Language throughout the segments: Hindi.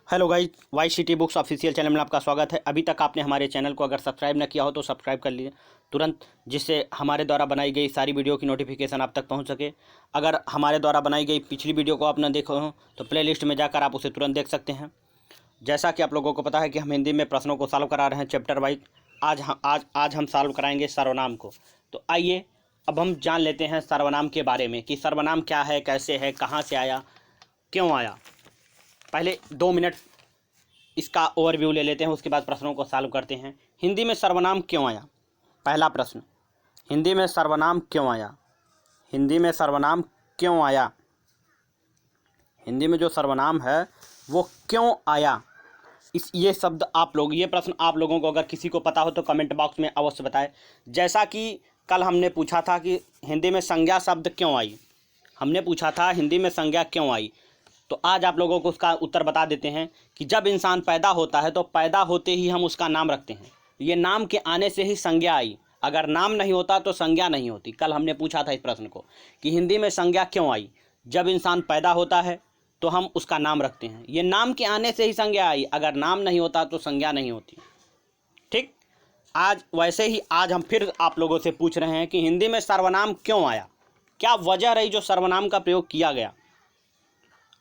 Hello guys, Y City Books official channel में आपका स्वागत है। अभी तक आपने हमारे चैनल को अगर सब्सक्राइब न किया हो तो सब्सक्राइब कर लीजिए तुरंत, जिससे हमारे द्वारा बनाई गई सारी वीडियो की नोटिफिकेशन आप तक पहुंच सके। अगर हमारे द्वारा बनाई गई पिछली वीडियो को आप न देखो हो तो प्लेलिस्ट में जाकर आप उसे तुरंत देख सकते हैं। जैसा कि आप लोगों को पता है कि हम हिंदी में प्रश्नों को सॉल्व करा रहे हैं चैप्टर वाइज। आज हम सॉल्व कराएंगे सर्वनाम को। तो आइए अब हम जान लेते हैं सर्वनाम के बारे में कि सर्वनाम क्या है, कैसे है, कहाँ से आया, क्यों आया। पहले 2 मिनट इसका ओवरव्यू ले लेते हैं, उसके बाद प्रश्नों को सॉल्व करते हैं। हिंदी में सर्वनाम क्यों आया? पहला प्रश्न, हिंदी में सर्वनाम क्यों आया? हिंदी में सर्वनाम क्यों आया? हिंदी में जो सर्वनाम है वो क्यों आया? ये प्रश्न आप लोगों को अगर किसी को पता हो तो कमेंट बॉक्स में अवश्य बताएं। जैसा कि कल हमने पूछा था कि हिंदी में संज्ञा शब्द क्यों आई, हमने पूछा था हिंदी में संज्ञा क्यों आई, तो आज आप लोगों को उसका उत्तर बता देते हैं कि जब इंसान पैदा होता है तो पैदा होते ही हम उसका नाम रखते हैं। ये नाम के आने से ही संज्ञा आई, अगर नाम नहीं होता तो संज्ञा नहीं होती। कल हमने पूछा था इस प्रश्न को कि हिंदी में संज्ञा क्यों आई। जब इंसान पैदा होता है तो हम उसका नाम रखते हैं, ये नाम के आने से ही संज्ञा आई, अगर नाम नहीं होता तो संज्ञा नहीं होती। ठीक, आज हम फिर आप लोगों से पूछ रहे हैं कि हिंदी में सर्वनाम क्यों आया, क्या वजह रही जो सर्वनाम का प्रयोग किया गया।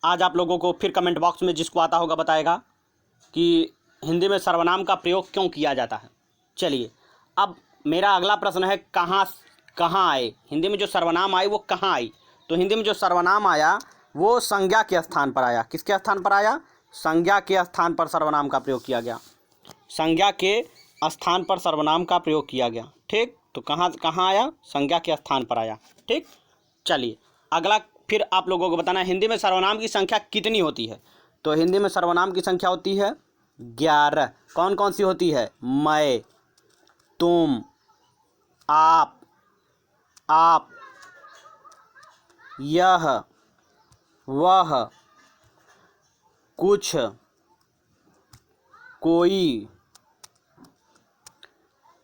आज आप लोगों को फिर कमेंट बॉक्स में जिसको आता होगा बताएगा कि हिंदी में सर्वनाम का प्रयोग क्यों किया जाता है। चलिए, अब मेरा अगला प्रश्न है कहाँ आए। हिंदी में जो सर्वनाम आए वो कहाँ आई? तो हिंदी में जो सर्वनाम आया वो संज्ञा के स्थान पर आया। किसके स्थान पर आया? संज्ञा के स्थान पर सर्वनाम का प्रयोग किया गया। संज्ञा के स्थान पर सर्वनाम का प्रयोग किया गया। ठीक, तो कहाँ आया? संज्ञा के स्थान पर आया। ठीक, चलिए अगला फिर आप लोगों को बताना है हिंदी में सर्वनाम की संख्या कितनी होती है। तो हिंदी में सर्वनाम की संख्या होती है 11। कौन कौन सी होती है? मैं, तुम, आप, यह, वह, कुछ, कोई।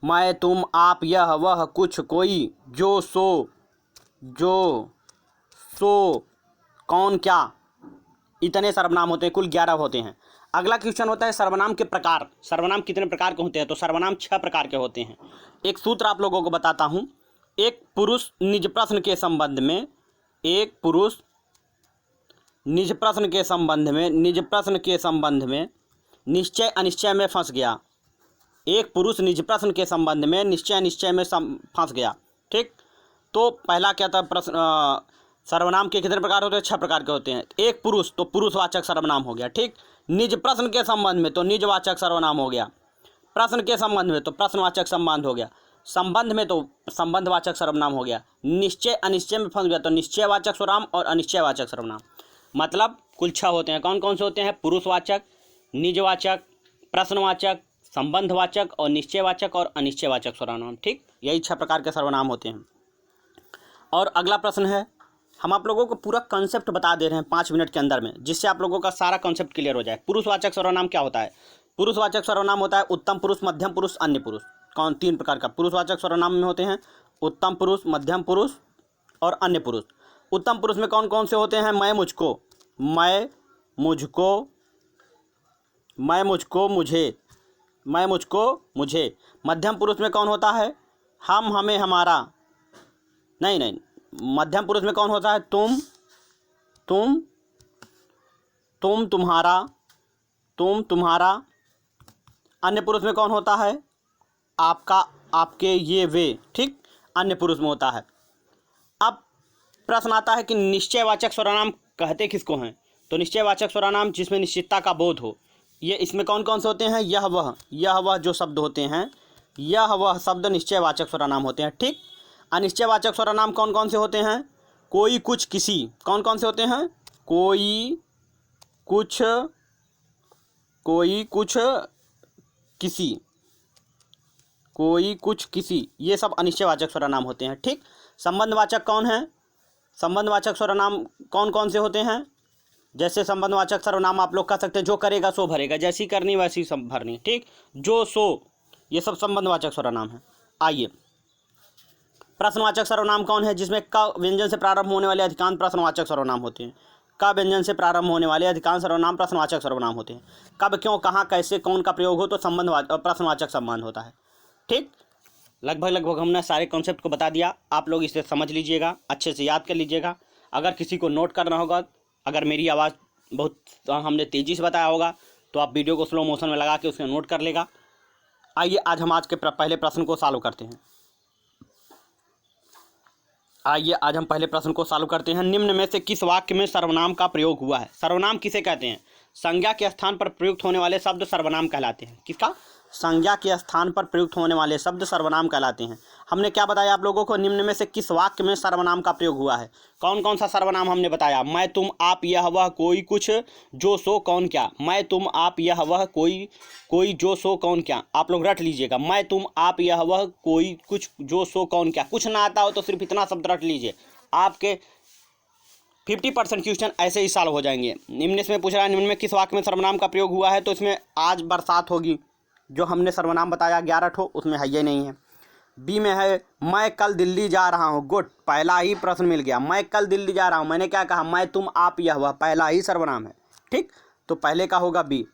मैं, तुम, आप, यह, वह, कुछ, कोई, जो, सो, कौन, क्या, इतने सर्वनाम होते हैं। कुल 11 होते हैं। अगला क्वेश्चन होता है सर्वनाम के प्रकार। सर्वनाम कितने प्रकार के होते हैं? तो सर्वनाम 6 प्रकार के होते हैं। एक सूत्र आप लोगों को बताता हूँ। एक पुरुष निज प्रश्न के संबंध में, एक पुरुष निज प्रश्न के संबंध में निश्चय अनिश्चय में फंस गया। एक पुरुष निज प्रश्न के संबंध में निश्चय अनिश्चय में फंस गया। ठीक, तो पहला क्या था प्रश्न, सर्वनाम के कितने प्रकार होते हैं? 6 प्रकार के होते हैं। एक पुरुष तो पुरुषवाचक सर्वनाम हो गया। ठीक, निज प्रश्न के संबंध में तो निजवाचक सर्वनाम हो गया। प्रश्न के संबंध में तो प्रश्नवाचक संबंध हो गया। संबंध में तो संबंधवाचक सर्वनाम हो गया। निश्चय अनिश्चय में फंस गया तो निश्चयवाचक सर्वनाम और अनिश्चयवाचक सर्वनाम। मतलब कुल 6 होते हैं। कौन कौन से होते हैं? पुरुषवाचक, निजवाचक, प्रश्नवाचक, संबंधवाचक और निश्चयवाचक और अनिश्चयवाचक सर्वनाम। ठीक, यही 6 प्रकार के सर्वनाम होते हैं। और अगला प्रश्न है, हम आप लोगों को पूरा कॉन्सेप्ट बता दे रहे हैं 5 मिनट के अंदर में, जिससे आप लोगों का सारा कॉन्सेप्ट क्लियर हो जाए। पुरुषवाचक सर्वनाम क्या होता है? पुरुषवाचक सर्वनाम होता है उत्तम पुरुष, मध्यम पुरुष, अन्य पुरुष। 3 प्रकार का पुरुषवाचक सर्वनाम में होते हैं। उत्तम पुरुष, मध्यम पुरुष और अन्य पुरुष। उत्तम पुरुष में कौन कौन से होते हैं? मैं, मुझको, मुझे। मध्यम पुरुष में कौन होता है? हम, हमें, हमारा। नहीं, मध्यम पुरुष में कौन होता है? तुम, तुम्हारा। अन्य पुरुष में कौन होता है? आपका, आपके, ये, वे। ठीक, अन्य पुरुष में होता है। अब प्रश्न आता है कि निश्चयवाचक सर्वनाम कहते किसको हैं? तो निश्चयवाचक सर्वनाम जिसमें निश्चितता का बोध हो, ये इसमें कौन कौन से होते हैं? यह वह जो शब्द होते हैं, यह वह शब्द निश्चयवाचक सर्वनाम होते हैं। ठीक, अनिश्चयवाचक सर्वनाम कौन कौन से होते हैं? कोई, कुछ, किसी। कौन कौन से होते हैं? कोई, कुछ, किसी। ये सब अनिश्चयवाचक सर्वनाम होते हैं। ठीक, संबंधवाचक कौन है? संबंधवाचक सर्वनाम कौन कौन से होते हैं? जैसे संबंधवाचक सर्वनाम आप लोग कह सकते हैं जो करेगा सो भरेगा, जैसी करनी वैसी सब भरनी। ठीक, जो, सो, ये सब संबंधवाचक सर्वनाम है। आइए, प्रश्नवाचक सर्वनाम कौन है? जिसमें क व्यंजन से प्रारंभ होने वाले अधिकांश प्रश्नवाचक सर्वनाम होते हैं। क व्यंजन से प्रारंभ होने वाले अधिकांश सर्वनाम प्रश्नवाचक सर्वनाम होते हैं। कब, क्यों, कहाँ, कैसे, कौन का प्रयोग हो तो प्रश्नवाचक संबंध होता है। ठीक, लगभग हमने सारे कॉन्सेप्ट को बता दिया। आप लोग इसे समझ लीजिएगा, अच्छे से याद कर लीजिएगा। अगर किसी को नोट करना होगा, अगर मेरी आवाज़ बहुत हमने तेज़ी से बताया होगा तो आप वीडियो को स्लो मोशन में लगा के उसमें नोट कर लेगा। आइए आज हम पहले प्रश्न को सॉल्व करते हैं। निम्न में से किस वाक्य में सर्वनाम का प्रयोग हुआ है? सर्वनाम किसे कहते हैं? संज्ञा के स्थान पर प्रयुक्त होने वाले शब्द सर्वनाम कहलाते हैं। किसका? संज्ञा के स्थान पर प्रयुक्त होने वाले शब्द सर्वनाम कहलाते हैं। हमने क्या बताया आप लोगों को? निम्न में से किस वाक्य में सर्वनाम का प्रयोग हुआ है? कौन कौन सा सर्वनाम हमने बताया? मैं, तुम, आप, यह, वह, कोई, कुछ, जो, सो, कौन, क्या। मैं, तुम, आप, यह, वह, कोई, जो, सो, कौन, क्या। आप लोग रट लीजिएगा। मैं, तुम, आप, यह, वह, कोई, कुछ, जो, सो, कौन, क्या। कुछ ना आता हो तो सिर्फ इतना शब्द रट लीजिए, आपके 50% क्वेश्चन ऐसे ही सॉल्व हो जाएंगे। निम्न इसमें पूछ रहा है निम्न में किस वाक्य में सर्वनाम का प्रयोग हुआ है, तो इसमें आज बरसात होगी, जो हमने सर्वनाम बताया 11 ठो, उसमें है ये नहीं है। बी में है मैं कल दिल्ली जा रहा हूँ। गुड, पहला ही प्रश्न मिल गया। मैं कल दिल्ली जा रहा हूँ, मैंने क्या कहा? मैं, तुम, आप, यह, वह, पहला ही सर्वनाम है। ठीक, तो पहले का होगा बी।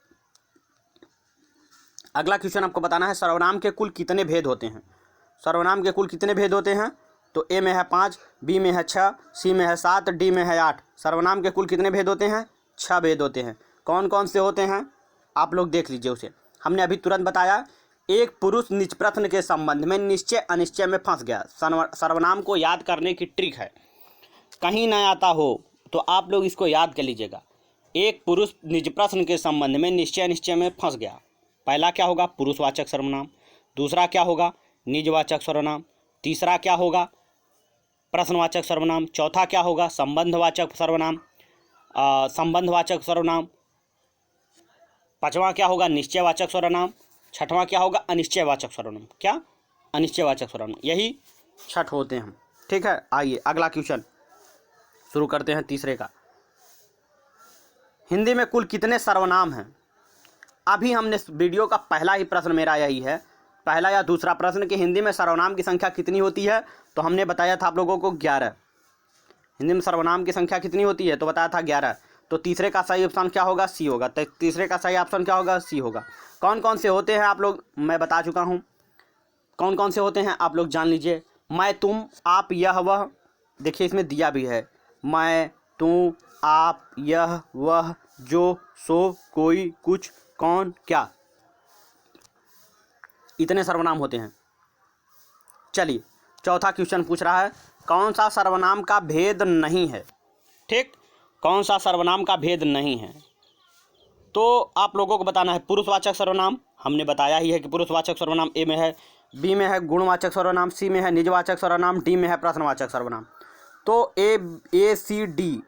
अगला क्वेश्चन आपको बताना है सर्वनाम के कुल कितने भेद होते हैं। सर्वनाम के कुल कितने भेद होते हैं? तो ए में है 5, बी में है 6, सी में है 7, डी में है 8। सर्वनाम के कुल कितने भेद होते हैं? 6 भेद होते हैं। कौन कौन से होते हैं आप लोग देख लीजिए उसे। हमने अभी तुरंत बताया, एक पुरुष निज प्रश्न के संबंध में निश्चय अनिश्चय में फंस गया। सर्वनाम को याद करने की ट्रिक है, कहीं ना आता हो तो आप लोग इसको याद कर लीजिएगा। एक पुरुष निज प्रश्न के संबंध में निश्चय अनिश्चय में फंस गया। पहला क्या होगा? पुरुषवाचक सर्वनाम। दूसरा क्या होगा? निजवाचक सर्वनाम। तीसरा क्या होगा? प्रश्नवाचक सर्वनाम। चौथा क्या होगा? संबंधवाचक सर्वनाम, संबंधवाचक सर्वनाम। पांचवा क्या होगा? निश्चयवाचक सर्वनाम। छठवां क्या होगा? अनिश्चयवाचक सर्वनाम। क्या? अनिश्चयवाचक सर्वनाम। यही 6 होते हैं। ठीक है, आइए अगला क्वेश्चन शुरू करते हैं तीसरे का। हिंदी में कुल कितने सर्वनाम हैं? अभी हमने वीडियो का पहला ही प्रश्न मेरा यही है, पहला या दूसरा प्रश्न कि हिंदी में सर्वनाम की संख्या कितनी होती है, तो हमने बताया था आप लोगों को 11। हिंदी में सर्वनाम की संख्या कितनी होती है तो बताया था 11। तो तीसरे का सही ऑप्शन क्या होगा? सी होगा। तो तीसरे का सही ऑप्शन क्या होगा? सी होगा। कौन कौन से होते हैं आप लोग मैं बता चुका हूँ, कौन कौन से होते हैं आप लोग जान लीजिए। मैं, तुम, आप, यह, वह, देखिए इसमें दिया भी है। मैं, तुम, आप, यह, वह, जो, सो, कोई, कुछ, कौन, क्या, इतने सर्वनाम होते हैं। चलिए चौथा क्वेश्चन पूछ रहा है कौन सा सर्वनाम का भेद नहीं है। ठीक, कौन सा सर्वनाम का भेद नहीं है, तो आप लोगों को बताना है पुरुषवाचक सर्वनाम। हमने बताया ही है कि पुरुषवाचक सर्वनाम ए में है, बी में है गुणवाचक सर्वनाम, सी में है निजवाचक सर्वनाम, डी में है प्रश्नवाचक सर्वनाम। तो ए सी डी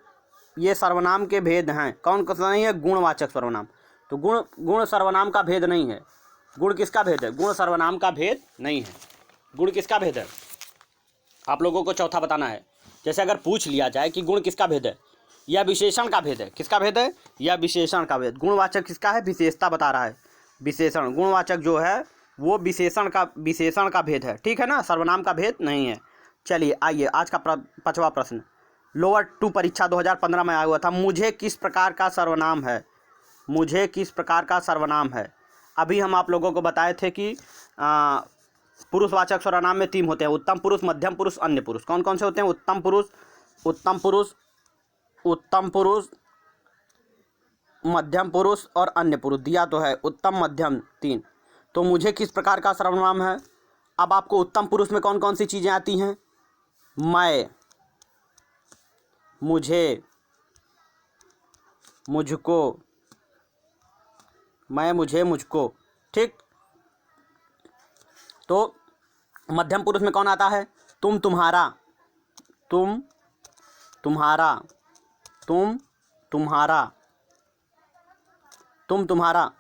ये सर्वनाम के भेद हैं। कौन कौन सा नहीं है? गुणवाचक सर्वनाम। तो गुण सर्वनाम का भेद नहीं है। गुण किसका भेद है? गुण सर्वनाम का भेद नहीं है। गुण किसका भेद है आप लोगों को चौथा बताना है। जैसे अगर पूछ लिया जाए कि गुण किसका भेद है, या विशेषण का भेद है। किसका भेद है? या विशेषण का भेद। गुणवाचक किसका है? विशेषता बता रहा है, विशेषण। गुणवाचक जो है वो विशेषण का भेद है। ठीक है ना, सर्वनाम का भेद नहीं है। चलिए आइए आज का 5वां प्रश्न लोअर 2 परीक्षा 2015 में आया हुआ था। मुझे किस प्रकार का सर्वनाम है? मुझे किस प्रकार का सर्वनाम है? अभी हम आप लोगों को बताए थे कि पुरुषवाचक सर्वनाम में 3 होते हैं, उत्तम पुरुष, मध्यम पुरुष, अन्य पुरुष। कौन कौन से होते हैं? उत्तम पुरुष, मध्यम पुरुष और अन्य पुरुष। दिया तो है उत्तम, मध्यम, 3। तो मुझे किस प्रकार का सर्वनाम है? अब आपको उत्तम पुरुष में कौन कौन सी चीज़ें आती हैं? मैं, मुझे, मुझको, मैं, मुझे, मुझको। ठीक, तो मध्यम पुरुष में कौन आता है? तुम, तुम्हारा, तुम, तुम्हारा, तुम, तुम्हारा, तुम, तुम्हारा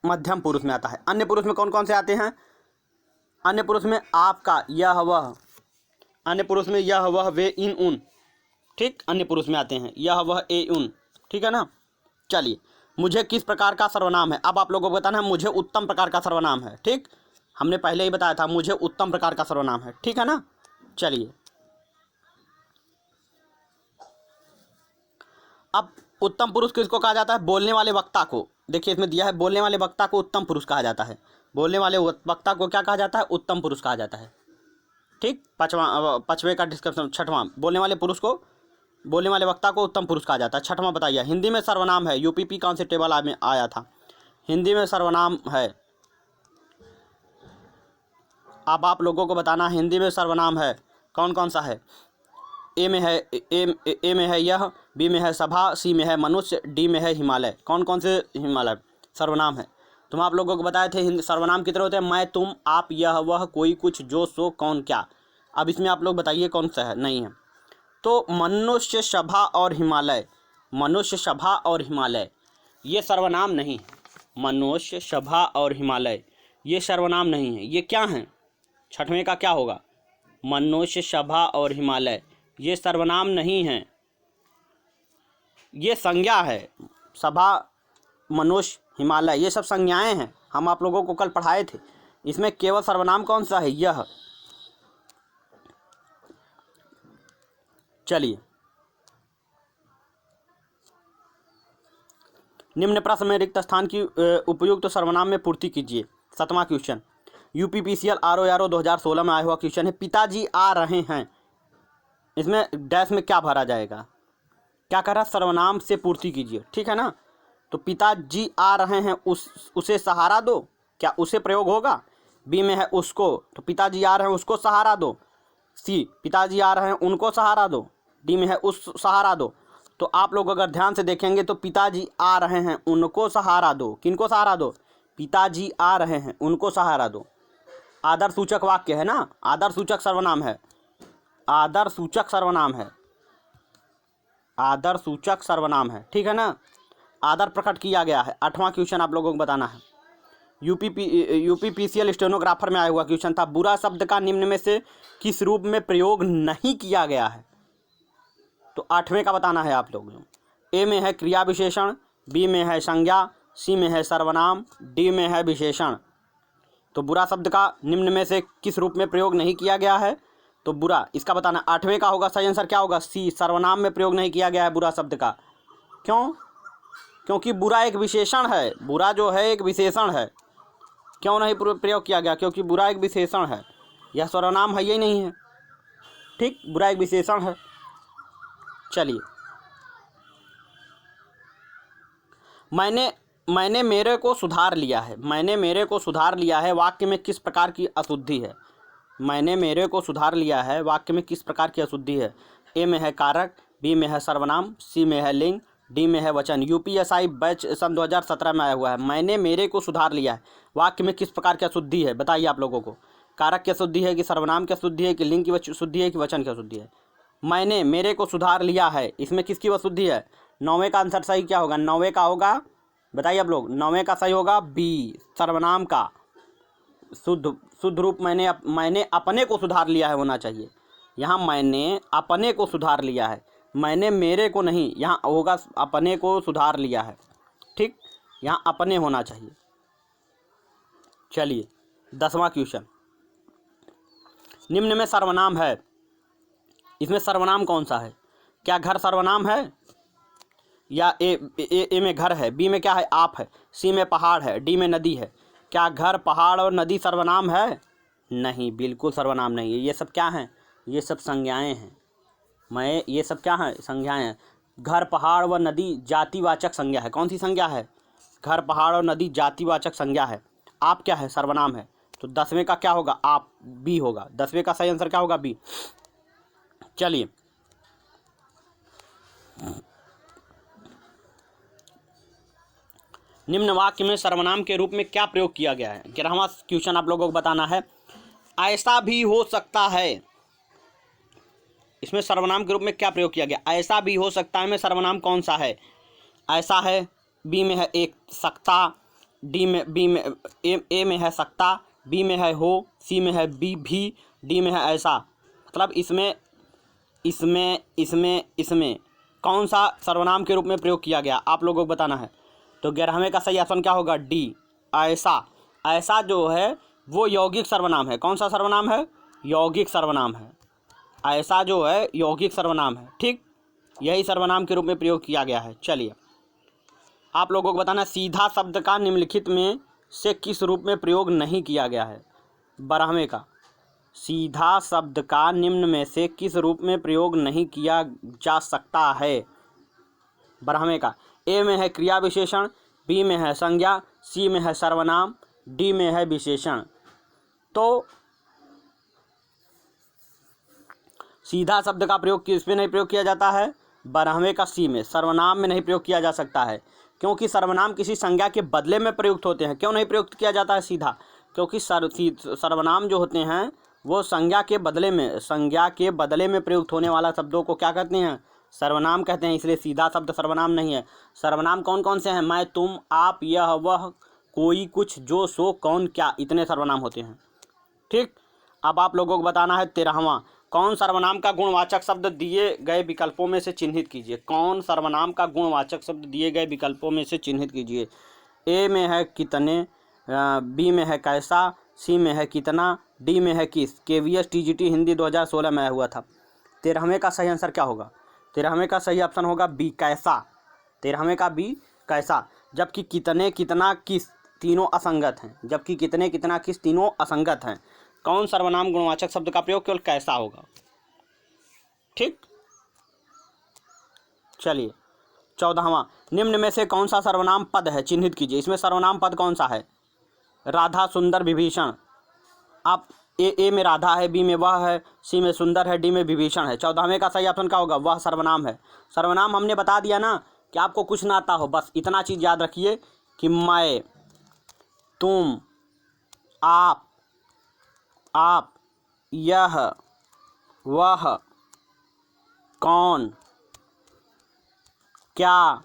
मध्यम पुरुष में आता है। अन्य पुरुष में कौन कौन से आते हैं? अन्य पुरुष में आपका, यह, वह। अन्य पुरुष में यह, वह, वे, इन, उन। ठीक, अन्य पुरुष में आते हैं यह, वह, ए, उन। ठीक है ना। चलिए मुझे किस प्रकार का सर्वनाम है, अब आप लोगों को बताना है मुझे उत्तम प्रकार का सर्वनाम है। ठीक, हमने पहले ही बताया था मुझे उत्तम प्रकार का सर्वनाम है। ठीक है ना। चलिए अब उत्तम पुरुष किसको कहा जाता है? बोलने वाले वक्ता को। देखिए इसमें दिया है, बोलने वाले वक्ता को उत्तम पुरुष कहा जाता है। बोलने वाले वक्ता को क्या कहा जाता है? उत्तम पुरुष कहा जाता है। ठीक, पाँचवें का डिस्क्रिप्शन। छठवां, बोलने वाले वक्ता को उत्तम पुरुष कहा जाता है। छठवां बताइए, हिंदी में सर्वनाम है। यूपीपी कांस्टेबल में आया था, हिंदी में सर्वनाम है। अब आप लोगों को बताना, हिंदी में सर्वनाम है कौन कौन सा है? ए में है यह, बी में है सभा, सी में है मनुष्य, डी में है हिमालय। कौन कौन से हिमालय सर्वनाम है? तुम आप लोगों को बताए थे हिंदी सर्वनाम कितने होते हैं? मैं, तुम, आप, यह, वह, कोई, कुछ, जो, सो, कौन, क्या। अब इसमें आप लोग बताइए कौन सा है? नहीं है। तो मनुष्य, सभा और हिमालय, मनुष्य, सभा और हिमालय ये सर्वनाम नहीं है। मनुष्य, सभा और हिमालय ये सर्वनाम नहीं है। ये क्या हैं? छठवें का क्या होगा? मनुष्य, सभा और हिमालय ये सर्वनाम नहीं है, ये संज्ञा है। सभा, मनुष्य, हिमालय ये सब संज्ञाएं हैं। हम आप लोगों को कल पढ़ाए थे। इसमें केवल सर्वनाम कौन सा है? यह। चलिए, निम्न प्रश्न में रिक्त स्थान की उपयुक्त सर्वनाम में पूर्ति कीजिए। 7वां क्वेश्चन, यूपीपीसीएल RORO 2016 में आया हुआ क्वेश्चन है। पिताजी आ रहे हैं, इसमें डैश में क्या भरा जाएगा? क्या कह रहा है? सर्वनाम से पूर्ति कीजिए। ठीक है ना? तो पिताजी आ रहे हैं, उसे सहारा दो, क्या उसे प्रयोग होगा? बी में है उसको, तो पिताजी आ रहे हैं उसको सहारा दो। सी, पिताजी आ रहे हैं उनको सहारा दो। डी में है उस सहारा दो। तो आप लोग अगर ध्यान से देखेंगे तो पिताजी आ रहे हैं उनको सहारा दो, किनको सहारा दो? पिताजी आ रहे हैं उनको सहारा दो। आदर सूचक वाक्य है ना, आदर सूचक सर्वनाम है, आदर सूचक सर्वनाम है, आदर सूचक सर्वनाम है। ठीक है ना? आदर प्रकट किया गया है। 8वां क्वेश्चन आप लोगों को बताना है। यूपीपीसीएल स्टेनोग्राफर में आया हुआ क्वेश्चन था। बुरा शब्द का निम्न में से किस रूप में प्रयोग नहीं किया गया है? तो 8वें का बताना है आप लोगों को। ए में है क्रिया विशेषण, बी में है संज्ञा, सी में है सर्वनाम, डी में है विशेषण। तो बुरा शब्द का निम्न में से किस रूप में प्रयोग नहीं किया गया है? तो बुरा, इसका बताना। 8वें का होगा सही आंसर क्या होगा? सी, सर्वनाम में प्रयोग नहीं किया गया है बुरा शब्द का। क्यों? क्योंकि बुरा एक विशेषण है, बुरा जो है एक विशेषण है। क्यों नहीं प्रयोग किया गया? क्योंकि बुरा एक विशेषण है, यह सर्वनाम है ही नहीं है। ठीक, बुरा एक विशेषण है। चलिए, मैंने मेरे को सुधार लिया है। मैंने मेरे को सुधार लिया है वाक्य में किस प्रकार की अशुद्धि है? मैंने मेरे को सुधार लिया है वाक्य में किस प्रकार की अशुद्धि है? ए में है कारक, बी में है सर्वनाम, सी में है लिंग, डी में है वचन। यूपीएसआई बैच सन 2017 में आया हुआ है। मैंने मेरे को सुधार लिया है वाक्य में किस प्रकार की अशुद्धि है? बताइए आप लोगों को। कारक की अशुद्धि है कि सर्वनाम की अशुद्धि है कि लिंग की अशुद्धि है कि वचन की अशुद्धि है? मैंने मेरे को सुधार लिया है, इसमें किसकी अशुद्धि है? 9वें का आंसर सही क्या होगा? 9वें का होगा, बताइए आप लोग। 9वें का सही होगा बी, सर्वनाम का शुद्ध रूप मैंने अपने को सुधार लिया है होना चाहिए। यहाँ मैंने अपने को सुधार लिया है, मैंने मेरे को नहीं, यहाँ होगा अपने को सुधार लिया है। ठीक, यहाँ अपने होना चाहिए। चलिए, 10वां क्वेश्चन, निम्न में सर्वनाम है, इसमें सर्वनाम कौन सा है? क्या घर सर्वनाम है? या ए में घर है, बी में क्या है? आप है, सी में पहाड़ है, डी में नदी है। क्या घर, पहाड़ और नदी सर्वनाम है? नहीं, बिल्कुल सर्वनाम नहीं है। ये सब क्या हैं? ये सब संज्ञाएं हैं। ये सब क्या हैं? संज्ञाएं हैं। घर, पहाड़ व नदी जातिवाचक संज्ञा है। कौन सी संज्ञा है? घर, पहाड़ और नदी जातिवाचक संज्ञा है। आप क्या है? सर्वनाम है। तो 10वें का क्या होगा? आप, बी होगा। 10वें का सही आंसर क्या होगा? बी। चलिए, निम्न वाक्य में सर्वनाम के रूप में क्या प्रयोग किया गया है? 11वां क्वेश्चन आप लोगों को बताना है। ऐसा भी हो सकता है, इसमें सर्वनाम के रूप में क्या प्रयोग किया गया? ऐसा भी हो सकता है में सर्वनाम कौन सा है? ऐसा है, बी में है एक सकता, डी में ए में है सकता, बी में है हो, सी में है बी भी, डी में है ऐसा। मतलब इसमें कौन सा सर्वनाम के रूप में प्रयोग किया गया आप लोगों को बताना है। तो 11वें का सही ऑप्शन क्या होगा? डी, ऐसा। ऐसा जो है वो यौगिक सर्वनाम है। कौन सा सर्वनाम है? यौगिक सर्वनाम है। ऐसा जो है यौगिक सर्वनाम है। ठीक, यही सर्वनाम के रूप में प्रयोग किया गया है। चलिए आप लोगों को बताना, सीधा शब्द का निम्नलिखित में से किस रूप में प्रयोग नहीं किया गया है। 12वें का, सीधा शब्द का निम्न में से किस रूप में प्रयोग नहीं किया जा सकता है। 12वें का, ए में है क्रिया विशेषण, बी में है संज्ञा, सी में है सर्वनाम, डी में है विशेषण। तो सीधा शब्द का प्रयोग किस में नहीं प्रयोग किया जाता है। 12वें का सी में, सर्वनाम में नहीं प्रयोग किया जा सकता है, क्योंकि सर्वनाम किसी संज्ञा के बदले में प्रयुक्त होते हैं। क्यों नहीं प्रयुक्त किया जाता है सीधा, क्योंकि सर्वनाम जो होते हैं वो संज्ञा के बदले में प्रयुक्त होने वाला शब्दों को क्या कहते हैं, सर्वनाम कहते हैं। इसलिए सीधा शब्द सर्वनाम नहीं है। सर्वनाम कौन कौन से हैं, मैं, तुम, आप, यह, वह, कोई, कुछ, जो, सो, कौन, क्या, इतने सर्वनाम होते हैं। ठीक, अब आप लोगों को बताना है 13वां, कौन सर्वनाम का गुणवाचक शब्द दिए गए विकल्पों में से चिन्हित कीजिए। कौन सर्वनाम का गुणवाचक शब्द दिए गए विकल्पों में से चिन्हित कीजिए। ए में है कितने, बी में है कैसा, सी में है कितना, डी में है किस। KVS TGT हिंदी 2016 में आया हुआ था। 13वें का सही आंसर क्या होगा। 13वें का सही ऑप्शन होगा बी, कैसा। 13वें का बी, कैसा। जबकि कितने, कितना, किस तीनों असंगत हैं। जबकि कितने, कितना, किस तीनों असंगत हैं। कौन सर्वनाम गुणवाचक शब्द का प्रयोग केवल कैसा होगा। ठीक, चलिए 14वां, निम्न में से कौन सा सर्वनाम पद है, चिन्हित कीजिए। इसमें सर्वनाम पद कौन सा है। राधा, सुंदर, विभीषण। आप ए में राधा है, बी में वह है, सी में सुंदर है, डी में विभीषण है। 14वें का सही ऑप्शन क्या होगा, वह सर्वनाम है। सर्वनाम हमने बता दिया ना कि आपको कुछ ना आता हो, बस इतना चीज़ याद रखिए कि मैं, तुम, आप, यह, वह, कौन, क्या,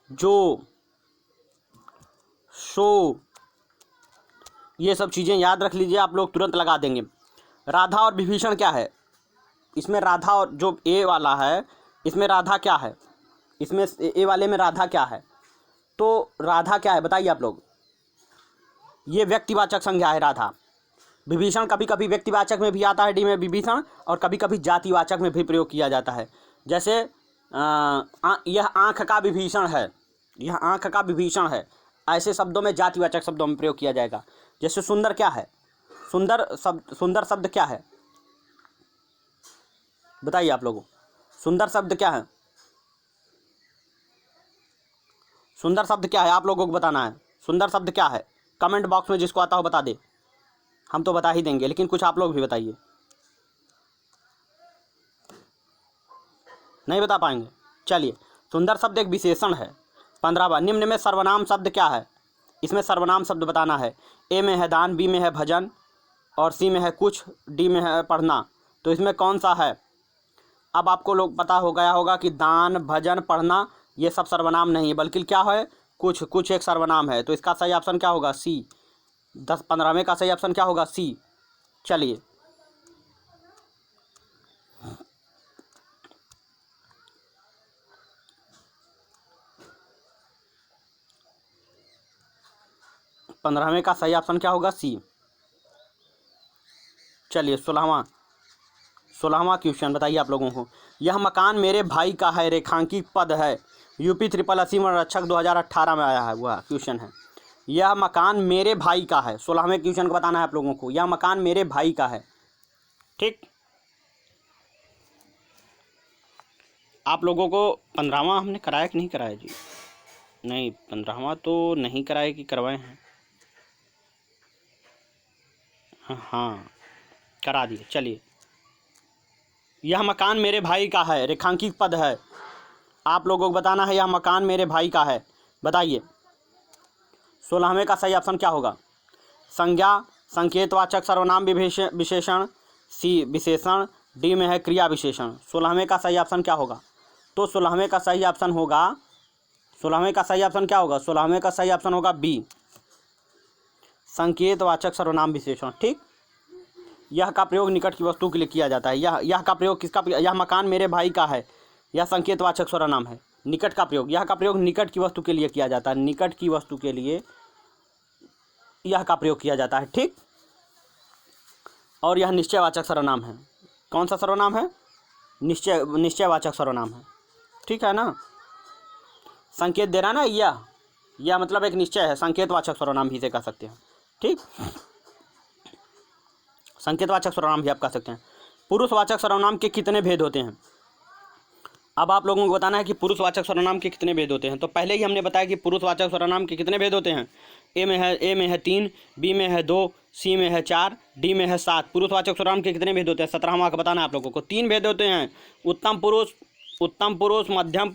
जो, सो, ये सब चीज़ें याद रख लीजिए, आप लोग तुरंत लगा देंगे। राधा और विभीषण क्या है। इसमें राधा और जो ए वाला है इसमें राधा क्या है, इसमें ए वाले में राधा क्या है। तो राधा क्या है बताइए आप लोग। ये व्यक्तिवाचक संज्ञा है राधा। विभीषण कभी कभी व्यक्तिवाचक में भी आता है, डी में विभीषण, और कभी कभी जातिवाचक में भी प्रयोग किया जाता है। जैसे यह आँख का विभीषण है, यह आँख का विभीषण है, ऐसे शब्दों में जातिवाचक शब्दों में प्रयोग किया जाएगा। जैसे सुंदर क्या है, सुंदर शब्द क्या है बताइए आप लोगों। सुंदर शब्द क्या है, सुंदर शब्द क्या है आप लोगों को बताना है। सुंदर शब्द क्या है, कमेंट बॉक्स में जिसको आता हो बता दे। हम तो बता ही देंगे, लेकिन कुछ आप लोग भी बताइए। नहीं बता पाएंगे, चलिए। सुंदर शब्द एक विशेषण है। 15वां, निम्न में सर्वनाम शब्द क्या है। इसमें सर्वनाम शब्द बताना है। ए में है दान, बी में है भजन, और सी में है कुछ, डी में है पढ़ना। तो इसमें कौन सा है। अब आपको लोग पता हो गया होगा कि दान, भजन, पढ़ना ये सब सर्वनाम नहीं है, बल्कि क्या है, कुछ एक सर्वनाम है। तो इसका सही ऑप्शन क्या होगा, सी। 15वें का सही ऑप्शन क्या होगा, सी। चलिए पंद्रहवें का सही ऑप्शन क्या होगा, सी। चलिए 16वां क्वेश्चन बताइए आप लोगों को। यह मकान मेरे भाई का है, रेखांकित पद है। यूपी ट्रिपल असीम रक्षक 2018 में आया है वह क्वेश्चन है। यह मकान मेरे भाई का है। 16वें क्वेश्चन को बताना है आप लोगों को। यह मकान मेरे भाई का है। ठीक, आप लोगों को 15वां हमने कराया कि नहीं कराया जी। नहीं, 15वां तो नहीं कराए कि करवाए हैं। हाँ करा दिए। चलिए, यह मकान मेरे भाई का है, रेखांकित पद है। आप लोगों को बताना है यह मकान मेरे भाई का है। बताइए 16वें का सही ऑप्शन क्या होगा। संज्ञा, संकेतवाचक, सर्वनाम, विशेषण, सी विशेषण, डी में है क्रिया विशेषण। 16वें का सही ऑप्शन क्या होगा। तो 16वें का सही ऑप्शन होगा, 16वें का सही ऑप्शन क्या होगा। 16वें का सही ऑप्शन होगा बी, संकेतवाचक, सर्वनाम, विशेषण। ठीक, यह का प्रयोग निकट की वस्तु के लिए किया जाता है। यह का प्रयोग किसका, यह मकान मेरे भाई का है, यह संकेतवाचक सर्वनाम है। निकट का प्रयोग, यह का प्रयोग निकट की वस्तु के लिए किया जाता है। निकट की वस्तु के लिए यह का प्रयोग किया जाता है। ठीक, और यह निश्चयवाचक सर्वनाम है। कौन सा सर्वनाम है, निश्चयवाचक सर्वनाम है, ठीक है ना। संकेत दे रहा ना, यह मतलब एक निश्चय है, संकेतवाचक सर्वनाम भी इसे कह सकते हैं, ठीक। संकेतवाचक सर्वनाम भी आप कह सकते हैं। पुरुषवाचक सर्वनाम के कितने भेद होते हैं? अब आप लोगों को बताना है कि पुरुषवाचक सर्वनाम के कितने भेद होते हैं। तो पहले ही हमने बताया कि पुरुषवाचक सर्वनाम के कितने भेद होते हैं। ए में है 3, बी में है 2, सी में है 4, डी में है 7। पुरुषवाचक सर्वनाम के कितने भेद होते हैं? 17 मार्क बताना है आप लोगों को। 3 भेद होते हैं, उत्तम पुरुष, मध्यम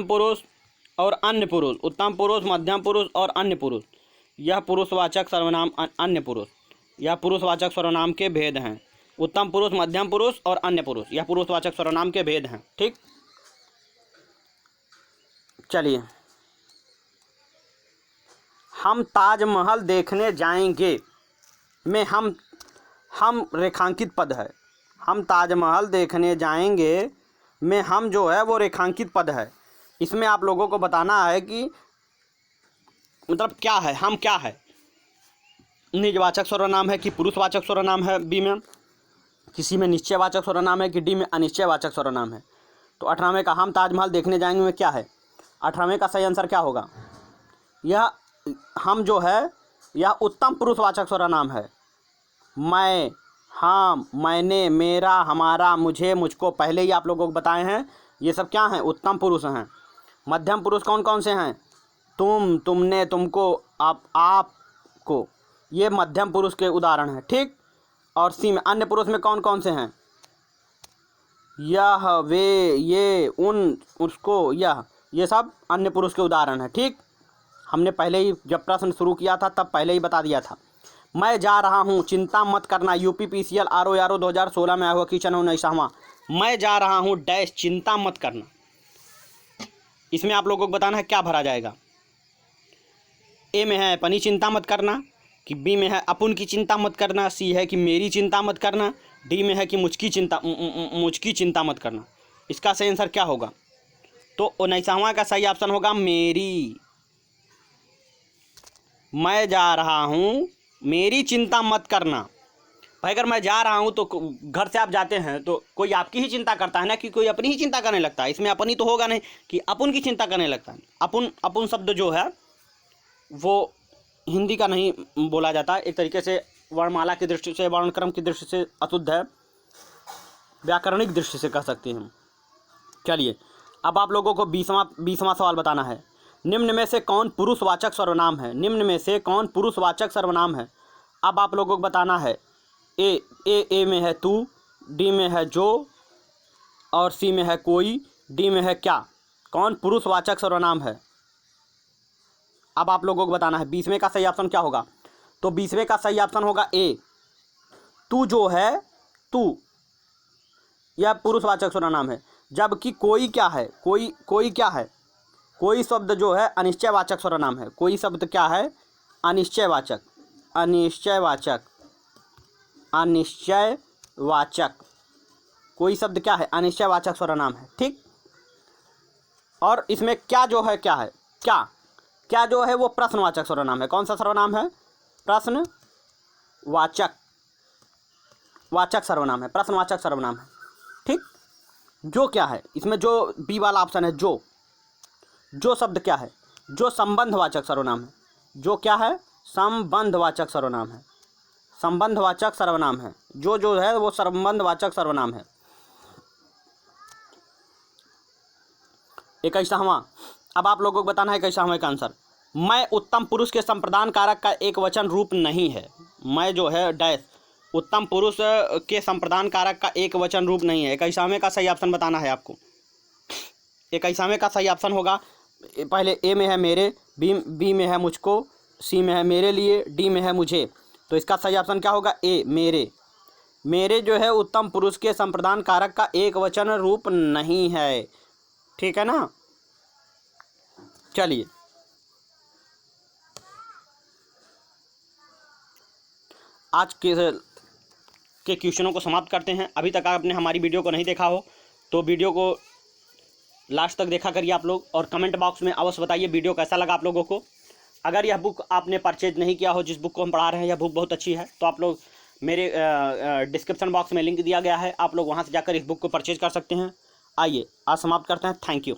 पुरुष और अन्य पुरुष। उत्तम पुरुष, मध्यम पुरुष और अन्य पुरुष, यह पुरुषवाचक सर्वनाम, अन्य पुरुष, यह पुरुषवाचक सर्वनाम के भेद हैं। उत्तम पुरुष, मध्यम पुरुष और अन्य पुरुष, यह पुरुषवाचक सर्वनाम के भेद हैं, ठीक। चलिए, हम ताजमहल देखने जाएंगे में हम रेखांकित पद है। हम ताजमहल देखने जाएंगे में हम जो है वो रेखांकित पद है। इसमें आप लोगों को बताना है कि मतलब क्या है, हम क्या है। निजवाचक सर्वनाम है कि पुरुषवाचक सर्वनाम है, बी में किसी में निश्चयवाचक सर्वनाम है कि डी में अनिश्चयवाचक सर्वनाम है। तो 18वें का हम ताजमहल देखने जाएंगे में क्या है? 18वें का सही आंसर क्या होगा? यह हम जो है यह उत्तम पुरुषवाचक सर्वनाम है। मैं, हम, मैंने, मेरा, हमारा, मुझे, मुझको, पहले ही आप लोगों को बताए हैं, ये सब क्या हैं? उत्तम पुरुष हैं। मध्यम पुरुष कौन कौन से हैं? तुम, तुमने, तुमको, आपको, ये मध्यम पुरुष के उदाहरण हैं, ठीक। और सी में अन्य पुरुष में कौन कौन से हैं? यह, वे, ये, उन, उसको, यह, ये सब अन्य पुरुष के उदाहरण हैं, ठीक। हमने पहले ही जब प्रश्न शुरू किया था तब पहले ही बता दिया था। मैं जा रहा हूँ, चिंता मत करना, UPPCL RO 2016 में आया हुआ क्वेश्चन 19वां। मैं जा रहा हूँ डैश, चिंता मत करना। इसमें आप लोगों को बताना है क्या भरा जाएगा। ए में है अपनी चिंता मत करना, कि बी में है अपुन की चिंता मत करना, सी है कि मेरी चिंता मत करना, डी में है कि मुझकी चिंता मत करना। इसका सही आंसर क्या होगा? तो 19वां का सही ऑप्शन होगा मेरी। मैं जा रहा हूँ, मेरी चिंता मत करना। भाई अगर मैं जा रहा हूँ तो घर से आप जाते हैं तो कोई आपकी ही चिंता करता है ना, कि कोई अपनी ही चिंता करने लगता है। इसमें अपनी तो होगा नहीं कि अपुन की चिंता करने लगता है। अपुन शब्द जो है वो हिंदी का नहीं बोला जाता, एक तरीके से वर्णमाला की दृष्टि से, वर्णक्रम की दृष्टि से अशुद्ध है, व्याकरणिक दृष्टि से कह सकते हैं हम। चलिए, अब आप लोगों को 20वां सवाल बताना है। निम्न में से कौन पुरुषवाचक सर्वनाम है? निम्न में से कौन पुरुषवाचक सर्वनाम है? अब आप लोगों को बताना है। ए में है तू, डी में है जो, और सी में है कोई, डी में है क्या। कौन पुरुषवाचक सर्वनाम है? अब आप लोगों को बताना है। 20वें का सही ऑप्शन क्या होगा? तो 20वें का सही ऑप्शन होगा ए। तू जो है, तू, यह पुरुषवाचक सर्वनाम है। जबकि कोई क्या है? कोई क्या है? कोई शब्द जो है अनिश्चयवाचक सर्वनाम है। कोई शब्द क्या है? अनिश्चयवाचक। कोई शब्द क्या है? अनिश्चयवाचक सर्वनाम है, ठीक। और इसमें क्या जो है, क्या है? क्या जो है वो प्रश्नवाचक सर्वनाम है। कौन सा सर्वनाम है? प्रश्नवाचक सर्वनाम है, प्रश्नवाचक सर्वनाम है, ठीक। जो क्या है? इसमें जो बी वाला ऑप्शन है, जो शब्द क्या है? जो संबंधवाचक सर्वनाम है। जो क्या है? संबंधवाचक सर्वनाम है। संबंधवाचक सर्वनाम है। जो है वो संबंधवाचक सर्वनाम है। 21वां, अब आप लोगों को बताना है 21वां का आंसर। मैं उत्तम पुरुष के संप्रदान कारक का एक वचन रूप नहीं है। मैं जो है डैश उत्तम पुरुष के संप्रदान कारक का एक वचन रूप नहीं है। 21वें का सही ऑप्शन बताना है आपको। 21वें का सही ऑप्शन होगा, पहले ए में है मेरे, बी में है मुझको, सी में है मेरे लिए, डी में है मुझे। तो इसका सही ऑप्शन क्या होगा? ए, मेरे जो है उत्तम पुरुष के संप्रदान कारक का एक वचन रूप नहीं है, ठीक है ना। चलिए, आज के क्वेश्चनों को समाप्त करते हैं। अभी तक आपने हमारी वीडियो को नहीं देखा हो तो वीडियो को लास्ट तक देखा करिए आप लोग, और कमेंट बॉक्स में अवश्य बताइए वीडियो कैसा लगा आप लोगों को। अगर यह बुक आपने परचेज नहीं किया हो, जिस बुक को हम पढ़ा रहे हैं यह बुक बहुत अच्छी है, तो आप लोग मेरे डिस्क्रिप्शन बॉक्स में लिंक दिया गया है, आप लोग वहाँ से जाकर इस बुक को परचेज कर सकते हैं। आइए आज समाप्त करते हैं। Thank you.